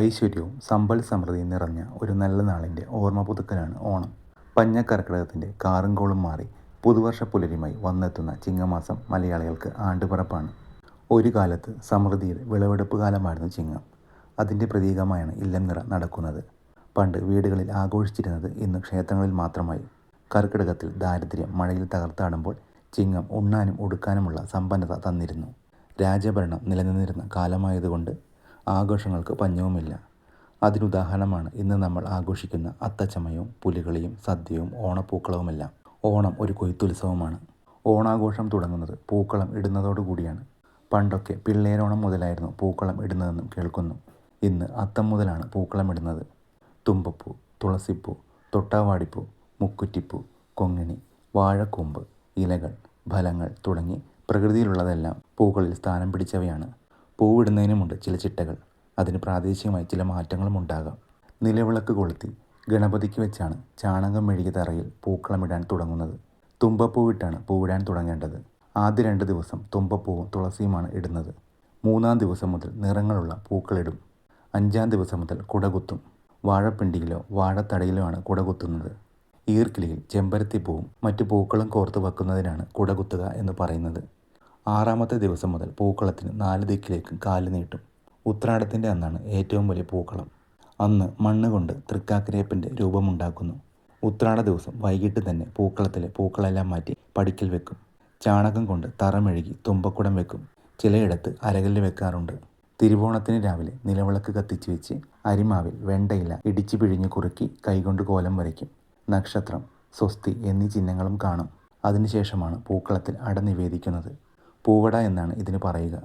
ഐശ്വര്യവും സമ്പൽ സമൃദ്ധിയും നിറഞ്ഞ ഒരു നല്ല നാളിൻ്റെ ഓർമ്മ പുതുക്കലാണ് ഓണം. പഞ്ഞക്കർക്കിടകത്തിൻ്റെ കാറുംകോളും മാറി പുതുവർഷ പുലരിയുമായി വന്നെത്തുന്ന ചിങ്ങമാസം മലയാളികൾക്ക് ആണ്ടുപിറപ്പാണ്. ഒരു കാലത്ത് സമൃദ്ധിയുടെ വിളവെടുപ്പ് കാലമായിരുന്നു ചിങ്ങം. അതിൻ്റെ പ്രതീകമായാണ് ഇല്ലം നിറ നടക്കുന്നത്. പണ്ട് വീടുകളിൽ ആഘോഷിച്ചിരുന്നത് ഇന്ന് ക്ഷേത്രങ്ങളിൽ മാത്രമായി. കർക്കിടകത്തിൽ ദാരിദ്ര്യം മഴയിൽ തകർത്താടുമ്പോൾ ചിങ്ങം ഉണ്ണാനും ഉടുക്കാനുമുള്ള സമ്പന്നത തന്നിരുന്നു. രാജഭരണം നിലനിന്നിരുന്ന കാലമായതുകൊണ്ട് ആഘോഷങ്ങൾക്ക് പഞ്ഞവുമില്ല. അതിനുദാഹരണമാണ് ഇന്ന് നമ്മൾ ആഘോഷിക്കുന്ന അത്തച്ചമയവും പുലികളിയും സദ്യയും ഓണപ്പൂക്കളവുമെല്ലാം. ഓണം ഒരു കൊയ്ത്തുത്സവമാണ്. ഓണാഘോഷം തുടങ്ങുന്നത് പൂക്കളം ഇടുന്നതോടുകൂടിയാണ്. പണ്ടൊക്കെ പിള്ളേരോണം മുതലായിരുന്നു പൂക്കളം ഇടുന്നതെന്നും കേൾക്കുന്നു. ഇന്ന് അത്തം മുതലാണ് പൂക്കളം ഇടുന്നത്. തുമ്പപ്പൂ, തുളസിപ്പൂ, തൊട്ടാവാടിപ്പൂ, മുക്കുറ്റിപ്പൂ, കൊങ്ങിണി, വാഴക്കൂമ്പ്, ഇലകൾ, ഫലങ്ങൾ തുടങ്ങി പ്രകൃതിയിലുള്ളതെല്ലാം പൂക്കളിൽ സ്ഥാനം പിടിച്ചവയാണ്. പൂവിടുന്നതിനുമുണ്ട് ചില ചിട്ടകൾ. അതിന് പ്രാദേശികമായി ചില മാറ്റങ്ങളും ഉണ്ടാകാം. നിലവിളക്ക് കൊളുത്തി ഗണപതിക്ക് വെച്ചാണ് ചാണകം മെഴുകിയ തറയിൽ പൂക്കളമിടാൻ തുടങ്ങുന്നത്. തുമ്പപ്പൂവിട്ടാണ് പൂവിടാൻ തുടങ്ങേണ്ടത്. ആദ്യ 2 ദിവസം തുമ്പപ്പൂവും തുളസിയുമാണ് ഇടുന്നത്. 3-ാം ദിവസം മുതൽ നിറങ്ങളുള്ള പൂക്കളിടും. 5-ാം ദിവസം മുതൽ കുടകുത്തും. വാഴപ്പിണ്ടിയിലോ വാഴത്തടയിലോ ആണ് കുടകുത്തുന്നത്. ഈർക്കിലിയിൽ ചെമ്പരത്തിപ്പൂവും മറ്റു പൂക്കളും കോർത്ത് വെക്കുന്നതിനാണ് കുടകുത്തുക എന്ന് പറയുന്നത്. 6-ാമത്തെ ദിവസം മുതൽ പൂക്കളത്തിന് 4 ദിക്കിലേക്കും കാല് നീട്ടും. ഉത്രാടത്തിൻ്റെ അന്നാണ് ഏറ്റവും വലിയ പൂക്കളം. അന്ന് മണ്ണ് കൊണ്ട് തൃക്കാക്കരയപ്പൻ്റെ രൂപമുണ്ടാക്കുന്നു. ഉത്രാട ദിവസം വൈകിട്ട് തന്നെ പൂക്കളത്തിലെ പൂക്കളെല്ലാം മാറ്റി പടിക്കൽ വെക്കും. ചാണകം കൊണ്ട് തറ മെഴുകി തുമ്പക്കുടം വെക്കും. ചിലയിടത്ത് അരകല്ല് വെക്കാറുണ്ട്. തിരുവോണത്തിന് രാവിലെ നിലവിളക്ക് കത്തിച്ച് വെച്ച് അരിമാവിൽ വെണ്ടയില ഇടിച്ചു പിഴിഞ്ഞ് കുറുക്കി കൈകൊണ്ട് കോലം വരയ്ക്കും. നക്ഷത്രം, സ്വസ്തി എന്നീ ചിഹ്നങ്ങളും കാണും. അതിനുശേഷമാണ് പൂക്കളത്തിൽ അട നിവേദിക്കുന്നത്. പൂവട എന്നാണ് ഇതിന് പറയുക.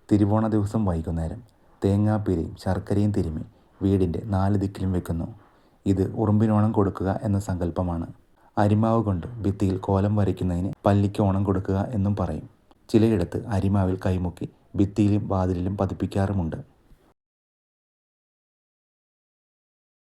തിരുവോണ ദിവസം വൈകുന്നേരം തേങ്ങാപ്പീരയും ശർക്കരയും തിരുമ്മി വീടിൻ്റെ 4 ദിക്കിലും വെക്കുന്നു. ഇത് ഉറുമ്പിനോണം കൊടുക്കുക എന്ന സങ്കല്പമാണ്. അരിമാവ് കൊണ്ട് ഭിത്തിയിൽ കോലം വരയ്ക്കുന്നതിന് പല്ലിക്ക് ഓണം കൊടുക്കുക എന്നും പറയും. ചിലയിടത്ത് അരിമാവിൽ കൈമുക്കി ഭിത്തിയിലും വാതിലിലും പതിപ്പിക്കാറുമുണ്ട്.